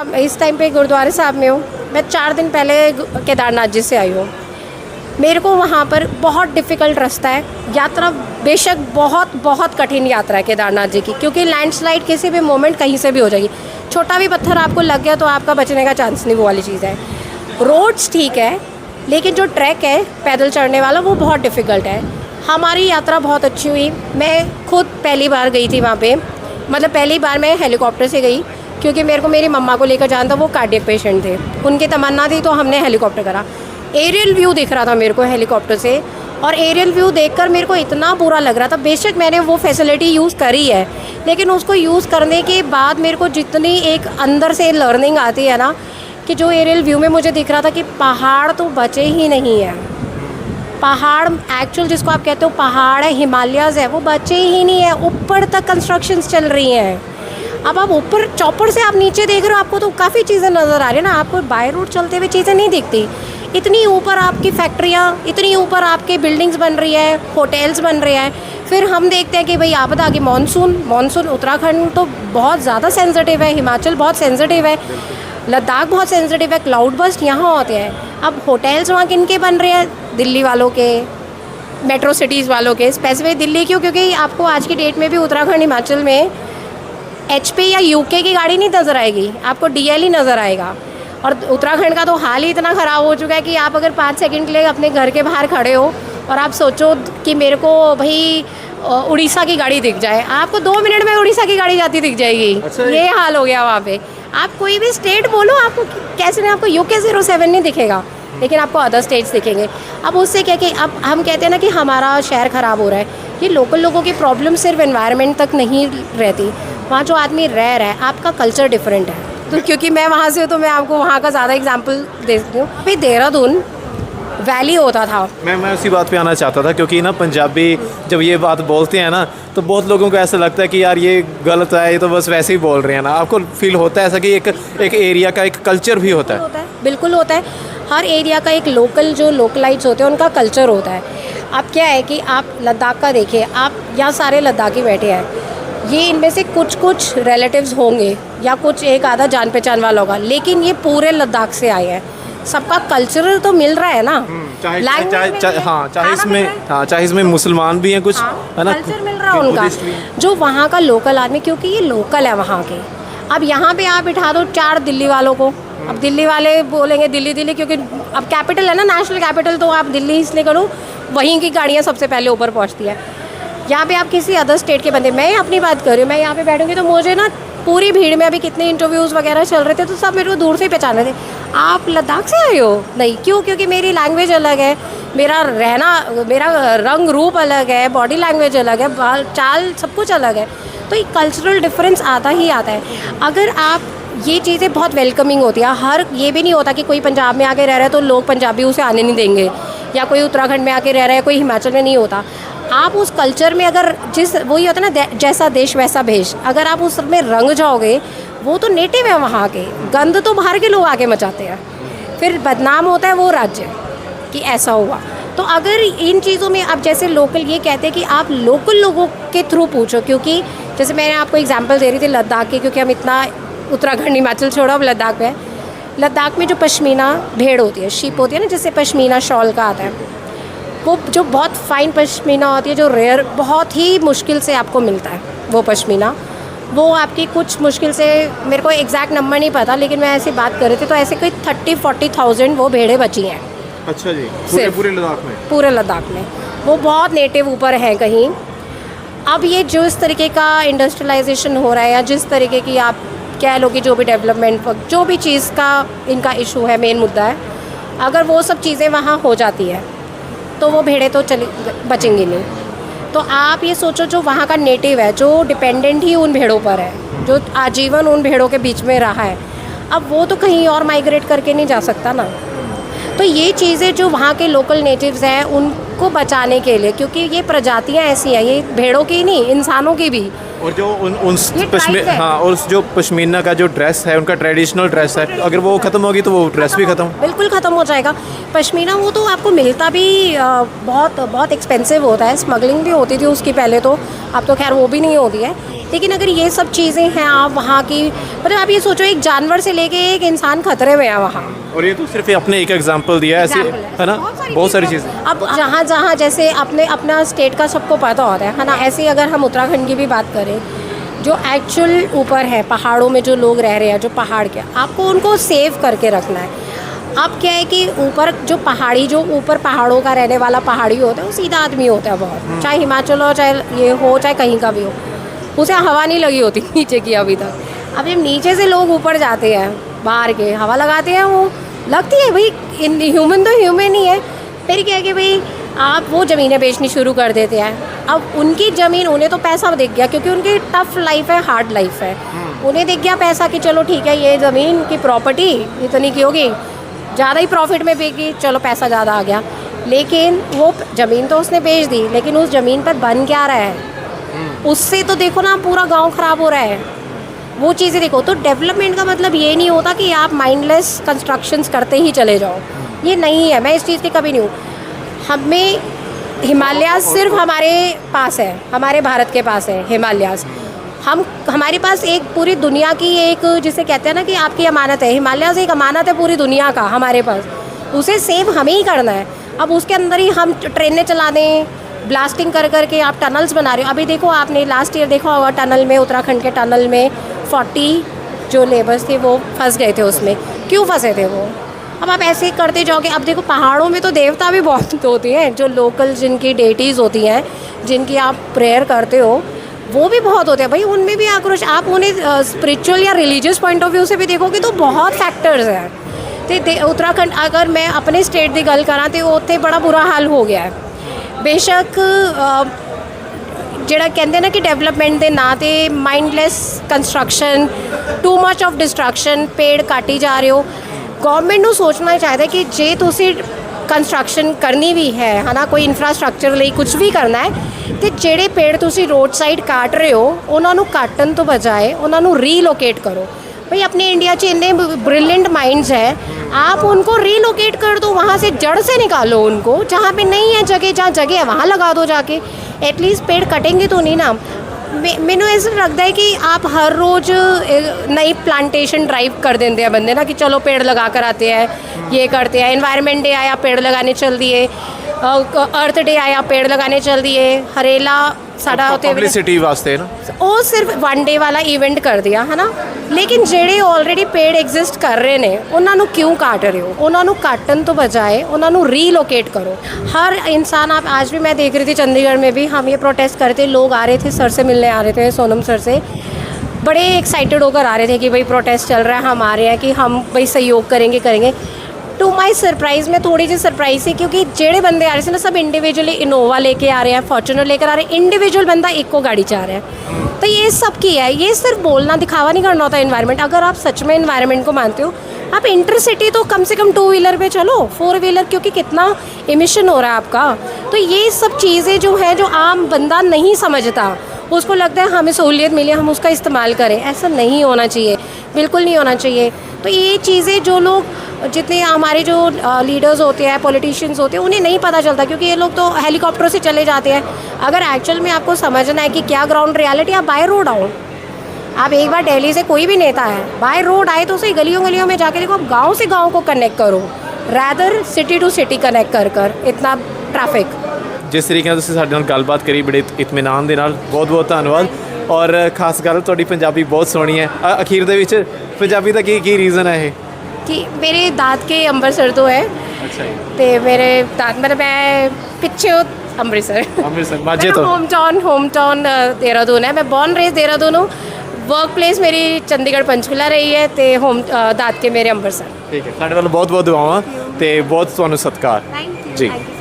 इस टाइम पे गुरुद्वारे साहब में हूँ। मैं 4 दिन पहले केदारनाथ जी से आई हूँ। मेरे को वहाँ पर बहुत डिफ़िकल्ट रास्ता है। यात्रा बेशक बहुत बहुत कठिन यात्रा है केदारनाथ जी की, क्योंकि लैंडस्लाइड किसी भी मोमेंट कहीं से भी हो जाएगी। छोटा भी पत्थर आपको लग गया तो आपका बचने का चांस नहीं, वो वाली चीज़ है। रोड्स ठीक है, लेकिन जो ट्रैक है पैदल चढ़ने वाला वो बहुत डिफ़िकल्ट है। हमारी यात्रा बहुत अच्छी हुई। मैं खुद पहली बार गई थी वहाँ पे, मतलब पहली बार मैं हेलीकॉप्टर से गई, क्योंकि मेरे को मेरी मम्मा को लेकर जाना था। वो कार्डियक पेशेंट थे, उनकी तमन्ना थी, तो हमने हेलीकॉप्टर करा। एरियल व्यू दिख रहा था मेरे को हेलीकॉप्टर से, और एरियल व्यू देखकर मेरे को इतना बुरा लग रहा था। बेशक मैंने वो फैसिलिटी यूज़ करी है, लेकिन उसको यूज़ करने के बाद मेरे को जितनी एक अंदर से लर्निंग आती है ना, कि जो एरियल व्यू में मुझे दिख रहा था कि पहाड़ तो बचे ही नहीं हैं। पहाड़ एक्चुअल जिसको आप कहते हो पहाड़ है, हिमालयाज़ है, वो बचे ही नहीं है। ऊपर तक कंस्ट्रक्शंस चल रही हैं। अब आप ऊपर चौपर से आप नीचे देख रहे हो, आपको तो काफ़ी चीज़ें नज़र आ रही है ना, आपको बाय रोड चलते हुए चीज़ें नहीं दिखती। इतनी ऊपर आपकी फैक्ट्रियाँ, इतनी ऊपर आपके बिल्डिंग्स बन रही है, होटल्स बन रहे हैं। फिर हम देखते हैं कि भाई आपदा आ गई, मानसून उत्तराखंड तो बहुत ज़्यादा सेंसिटिव है, हिमाचल बहुत सेंसिटिव है, लद्दाख बहुत सेंसिटिव है, क्लाउड बस्ट यहाँ होते हैं। अब होटल्स वहाँ किन के बन रहे हैं? दिल्ली वालों के, मेट्रो सिटीज़ वालों के। स्पेसिफिक दिल्ली क्यों? क्योंकि आपको आज की डेट में भी उत्तराखंड हिमाचल में HP या UK की गाड़ी नहीं नज़र आएगी, आपको DL ही नज़र आएगा। और उत्तराखंड का तो हाल ही इतना ख़राब हो चुका है कि आप अगर 5 सेकंड के लिए अपने घर के बाहर खड़े हो और आप सोचो कि मेरे को भाई उड़ीसा की गाड़ी दिख जाए, आपको 2 मिनट में उड़ीसा की गाड़ी जाती दिख जाएगी। अच्छा, ये हाल हो गया वहाँ पे। आप कोई भी स्टेट बोलो, आपको कैसे नहीं, आपको UK 07 नहीं दिखेगा, लेकिन आपको अदर स्टेट्स दिखेंगे। अब उससे क्या कि अब हम कहते हैं ना कि हमारा शहर ख़राब हो रहा है, ये लोकल लोगों की प्रॉब्लम सिर्फ एनवायरनमेंट तक नहीं रहती। वहाँ जो आदमी रह रहा है, आपका कल्चर डिफरेंट है। तो क्योंकि मैं वहाँ से हूँ तो मैं आपको वहाँ का ज़्यादा एग्जांपल देती हूँ। अभी देहरादून वैली होता था। मैं उसी बात पे आना चाहता था, क्योंकि ना पंजाबी जब ये बात बोलते हैं ना, तो बहुत लोगों को ऐसा लगता है कि यार ये गलत है, ये तो बस वैसे ही बोल रहे हैं ना। आपको फील होता है ऐसा कि एक एरिया का एक कल्चर भी होता है? बिल्कुल होता है। हर एरिया का एक लोकल, जो लोकलाइट्स होते हैं उनका कल्चर होता है। अब क्या है कि आप लद्दाख का देखिए, आप यहाँ सारे लद्दाखी बैठे हैं, ये इनमें से कुछ रिलेटिव्स होंगे या कुछ एक आधा जान पहचान वाला होगा, लेकिन ये पूरे लद्दाख से आए हैं। सबका कल्चरल तो मिल रहा है ना, चाहे इसमें मुसलमान भी हैं कुछ, है ना, कल्चर मिल रहा है उनका। जो वहाँ का लोकल आदमी, क्योंकि ये लोकल है वहाँ के। अब यहाँ पे आप बिठा दो 4 दिल्ली वालों को, अब दिल्ली वाले बोलेंगे दिल्ली, क्योंकि अब कैपिटल है ना, नेशनल कैपिटल, तो आप दिल्ली इसलिए करो, वहीं की गाड़ियाँ सबसे पहले ऊपर पहुँचती है। यहाँ पे आप किसी अदर स्टेट के बंदे, मैं अपनी बात कर रही हूँ, मैं यहाँ पे बैठूँगी तो मुझे ना पूरी भीड़ में, अभी कितने इंटरव्यूज़ वगैरह चल रहे थे तो सब मेरे को दूर से ही पहचान रहे थे। आप लद्दाख से आए हो? नहीं। क्यों? क्योंकि मेरी लैंग्वेज अलग है, मेरा रहना, मेरा रंग रूप अलग है, बॉडी लैंग्वेज अलग है, बाल चाल सब कुछ अलग है। तो एक कल्चरल डिफरेंस आता ही आता है। अगर आप ये चीज़ें बहुत वेलकमिंग होती है। हर ये भी नहीं होता कि कोई पंजाब में आके रह रहा है तो लोग पंजाबी उसे आने नहीं देंगे, या कोई उत्तराखंड में आके रह रहा है, कोई हिमाचल में नहीं होता। आप उस कल्चर में अगर वही होता है ना, जैसा देश वैसा भेष, अगर आप उसमें रंग जाओगे, वो तो नेटिव है वहाँ के, गंद तो बाहर के लोग आके मचाते हैं, फिर बदनाम होता है वो राज्य कि ऐसा हुआ। तो अगर इन चीज़ों में आप जैसे लोकल, ये कहते हैं कि आप लोकल लोगों के थ्रू पूछो, क्योंकि जैसे मैंने आपको एग्जांपल दे रही थी लद्दाख की, क्योंकि हम इतना उत्तराखंड हिमाचल छोड़ो, अब लद्दाख में, लद्दाख में जो पश्मीना भेड़ होती है, शीप होती है ना, जिससे पश्मीना शॉल का आता है, वो जो बहुत फाइन पश्मीना होती है, जो रेयर, बहुत ही मुश्किल से आपको मिलता है वो पश्मीना, वो आपकी कुछ मुश्किल से, मेरे को एग्जैक्ट नंबर नहीं पता, लेकिन मैं ऐसी बात कर रही थी तो ऐसे कोई 30-40,000 वो भेड़ें बची हैं। अच्छा जी, पूरे लद्दाख में? पूरे लद्दाख में। वो बहुत नेटिव ऊपर हैं कहीं। अब ये जो इस तरीके का इंडस्ट्रियलाइजेशन हो रहा है, या जिस तरीके की आप कह लो कि जो भी डेवलपमेंट, जो भी चीज़ का इनका इशू है, मेन मुद्दा है, अगर वो सब चीज़ें वहाँ हो जाती है तो वो भेड़ें तो बचेंगी नहीं। तो आप ये सोचो, जो वहाँ का नेटिव है, जो डिपेंडेंट ही उन भेड़ों पर है, जो आजीवन उन भेड़ों के बीच में रहा है, अब वो तो कहीं और माइग्रेट करके नहीं जा सकता ना। तो ये चीज़ें जो वहाँ के लोकल नेटिव्स हैं उनको बचाने के लिए, क्योंकि ये प्रजातियाँ ऐसी हैं, ये भेड़ों की नहीं, इंसानों की भी। और जो और जो पश्मीना का जो ड्रेस है, उनका ट्रेडिशनल ड्रेस है, अगर वो ख़त्म होगी तो वो ड्रेस भी ख़त्म, बिल्कुल ख़त्म हो जाएगा। पश्मीना वो तो आपको मिलता भी बहुत बहुत एक्सपेंसिव होता है, स्मगलिंग भी होती थी उसकी पहले तो, अब तो खैर वो भी नहीं होती है। लेकिन अगर ये सब चीज़ें हैं आप वहाँ की, मतलब आप ये सोचो एक जानवर से लेके एक इंसान खतरे में है वहाँ। और ये तो सिर्फ आपने एक एग्जांपल दिया है, ऐसे है ना, बहुत सारी चीज़ें। अब जहाँ जहाँ जैसे अपना स्टेट का सबको पता होता है ना, ऐसे ही अगर हम उत्तराखंड की भी बात करें, जो एक्चुअल ऊपर है पहाड़ों में जो लोग रह रहे हैं, जो पहाड़ के, आपको उनको सेव करके रखना है। अब क्या है कि ऊपर जो ऊपर पहाड़ों का रहने वाला पहाड़ी होता है, वो सीधा आदमी होता है बहुत, चाहे हिमाचल हो, चाहे ये हो, चाहे कहीं का भी हो, उसे हवा नहीं लगी होती नीचे की अभी तक। अब जब नीचे से लोग ऊपर जाते हैं, बाहर के हवा लगाते हैं, वो लगती है भाई ह्यूमन तो ह्यूमन ही है। फिर क्या है कि भाई आप वो ज़मीनें बेचनी शुरू कर देते हैं। अब उनकी ज़मीन, उन्हें तो पैसा दिख गया क्योंकि उनकी टफ लाइफ है, हार्ड लाइफ है, उन्हें दिख गया पैसा कि चलो ठीक है, ये ज़मीन की प्रॉपर्टी इतनी की होगी, ज़्यादा ही प्रॉफिट में बिकी, चलो पैसा ज़्यादा आ गया। लेकिन वो ज़मीन तो उसने बेच दी, लेकिन उस ज़मीन पर बन क्या रहा है, उससे तो देखो ना पूरा गांव ख़राब हो रहा है। वो चीज़ें देखो। तो डेवलपमेंट का मतलब ये नहीं होता कि आप माइंडलेस कंस्ट्रक्शंस करते ही चले जाओ, ये नहीं है। मैं इस चीज़ की कभी नहीं हूँ। हमें हिमालयाज़ सिर्फ हमारे पास है, हमारे भारत के पास है हिमालयाज़। हमारे पास एक पूरी दुनिया की एक, जिसे कहते हैं ना कि आपकी अमानत है, हिमालयाज़ एक अमानत है पूरी दुनिया का हमारे पास, उसे सेव हमें ही करना है। अब उसके अंदर ही हम ट्रेनें चला दें, ब्लास्टिंग कर करके आप टनल्स बना रहे हो। अभी देखो आपने लास्ट ईयर देखा होगा टनल में, उत्तराखंड के टनल में 40 जो लेबर्स थे वो फंस गए थे उसमें। क्यों फंसे थे वो? अब आप ऐसे ही करते जाओगे। अब देखो पहाड़ों में तो देवता भी बहुत होते हैं, जो लोकल जिनकी डेटीज़ होती हैं, जिनकी आप प्रेयर करते हो, वो भी बहुत होते हैं भाई, उनमें भी आक्रोश। आप उन्हें स्पिरिचुअल या रिलीजियस पॉइंट ऑफ व्यू से भी देखोगे तो बहुत फैक्टर्स हैं। तो उत्तराखंड, अगर मैं अपने स्टेट की गल करा तो उत्थे बड़ा बुरा हाल हो गया है। बेशक ਜਿਹੜਾ ਕਹਿੰਦੇ ਨਾ ਕਿ ਡਿਵੈਲਪਮੈਂਟ ਦੇ ਨਾਂ ਤੇ mindless construction, too much of distraction, ਪੇੜ ਕਾਟੀ ਜਾ ਰਹੇ ਹੋ। ਗਵਰਨਮੈਂਟ ਨੂੰ ਸੋਚਣਾ ਚਾਹੀਦਾ ਕਿ ਜੇ ਤੁਸੀਂ ਕੰਸਟਰਕਸ਼ਨ ਕਰਨੀ ਵੀ ਹੈ ਨਾ, ਕੋਈ ਇਨਫਰਾਸਟ੍ਰਕਚਰ ਲਈ ਕੁਝ ਵੀ ਕਰਨਾ ਹੈ, ਤੇ ਜਿਹੜੇ ਪੇੜ ਤੁਸੀਂ ਰੋਡ ਸਾਈਡ ਕਾਟ ਰਹੇ ਹੋ ਉਹਨਾਂ ਨੂੰ ਕਾਟਣ ਤੋਂ ਬਜਾਏ ਉਹਨਾਂ ਨੂੰ ਰੀਲੋकेट करो। भाई अपने इंडिया के इतने ब्रिलियंट माइंड्स हैं, आप उनको रीलोकेट कर दो, वहाँ से जड़ से निकालो उनको। जहाँ पे नहीं है जगह, जहाँ जगह है वहाँ लगा दो जाके। एटलीस्ट पेड़ कटेंगे तो नहीं ना। मैंने ऐसा लगता है कि आप हर रोज़ नई प्लांटेशन ड्राइव कर देते हैं बंदे ना, कि चलो पेड़ लगा कर आते हैं, ये करते हैं। एनवायरनमेंट डे आया, पेड़ लगाने चल दिए। अर्थ डे आया, पेड़ लगाने चल दिए। हरेला साडा पब्लिसिटी वास्ते ना ਉਹ ਸਿਰਫ ਵਨ ਡੇ ਵਾਲਾ ਇਵੈਂਟ ਕਰ ਦਿਆ ਹੈ ਨਾ। ਲੇਕਿਨ ਜਿਹੜੇ ਆਲਰੇਡੀ ਪੇੜ ਐਗਜ਼ਿਸਟ ਕਰ ਰਹੇ ਨੇ ਉਹਨਾਂ ਨੂੰ ਕਿਉਂ ਕਾਟ ਰਹੇ ਹੋ? ਉਹਨਾਂ ਨੂੰ काटन तो बजाय ਉਹਨਾਂ ਨੂੰ रीलोकेट करो। हर इंसान, आप आज भी मैं देख रही थी चंडीगढ़ में भी हम ये प्रोटेस्ट करते, लोग आ रहे थे, सर से मिलने आ रहे थे, सोनम सर से बड़े एक्साइटेड होकर आ रहे थे कि भाई प्रोटेस्ट चल रहा है, हम आ रहे हैं कि हम भाई सहयोग करेंगे। टू माई सरप्राइज़, मैं थोड़ी सी सरप्राइज़ थी क्योंकि जेड़े बंदे आ रहे थे ना सब इंडिविजुअली इनोवा लेके आ रहे हैं, फॉर्चुनर लेकर आ रहे हैं, इंडिविजुअल बंदा एक को गाड़ी चाह रहा है। तो ये सब की है, ये सिर्फ बोलना दिखावा नहीं करना होता इन्वायरमेंट। अगर आप सच में इन्वायरमेंट को मानते हो, आप इंटरसिटी तो कम से कम 2 व्हीलर पे चलो, 4 व्हीलर, क्योंकि कितना इमिशन हो रहा है आपका। तो ये सब चीज़ें जो है, जो आम बंदा नहीं समझता, उसको लगता है हमें सहूलियत मिली, हम उसका इस्तेमाल करें। ऐसा नहीं होना चाहिए, बिल्कुल नहीं होना चाहिए। तो ये चीज़ें जो लोग, जितने हमारे जो लीडर्स होते हैं, पॉलिटिशियंस होते हैं, उन्हें नहीं पता चलता क्योंकि ये लोग तो हेलीकॉप्टर से चले जाते हैं। अगर एक्चुअल में आपको समझना है कि क्या ग्राउंड रियलिटी, आप बाय रोड आओ। आप एक बार दिल्ली से कोई भी नेता है बाय रोड आए तो उसे गलियों में जाके देखो, आप गाँव से गाँव को कनेक्ट करो, rather city to city connect कर इतना ट्रैफिक। जिस तरीके ਨਾਲ ਤੁਸੀਂ ਸਾਡੇ ਨਾਲ ਗੱਲਬਾਤ ਕਰੀ ਬੜੇ ਇਤਮਾਨਾਨ ਦੇ ਨਾਲ, ਬਹੁਤ ਬਹੁਤ ਧੰਨਵਾਦ। ਔਰ ਖਾਸ ਗੱਲ, ਤੁਹਾਡੀ ਪੰਜਾਬੀ ਬਹੁਤ ਸੋਹਣੀ ਹੈ। ਅਖੀਰ ਦੇ ਵਿੱਚ ਪੰਜਾਬੀ ਦਾ ਕੀ ਰੀਜ਼ਨ ਹੈ ਇਹ? कि मेरे दाद के ਅੰਮ੍ਰਿਤਸਰ तो है। अच्छा जी। तो मेरे दाद, मतलब मैं पिछे ਅੰਮ੍ਰਿਤਸਰ माझे तो होम टाउन देहरादून है। मैं बॉर्न रेज देहरादून हूँ। वर्क प्लेस मेरी चंडीगढ़ पंचकुला रही है, तो होम दाद के मेरे ਅੰਮ੍ਰਿਤਸਰ। ठीक है, ਸਾਡੇ ਵੱਲੋਂ ਬਹੁਤ ਬਹੁਤ ਦੁਆਵਾਂ ਤੇ ਬਹੁਤ ਤੁਹਾਨੂੰ ਸਤਿਕਾਰ thank you ji. Thank you.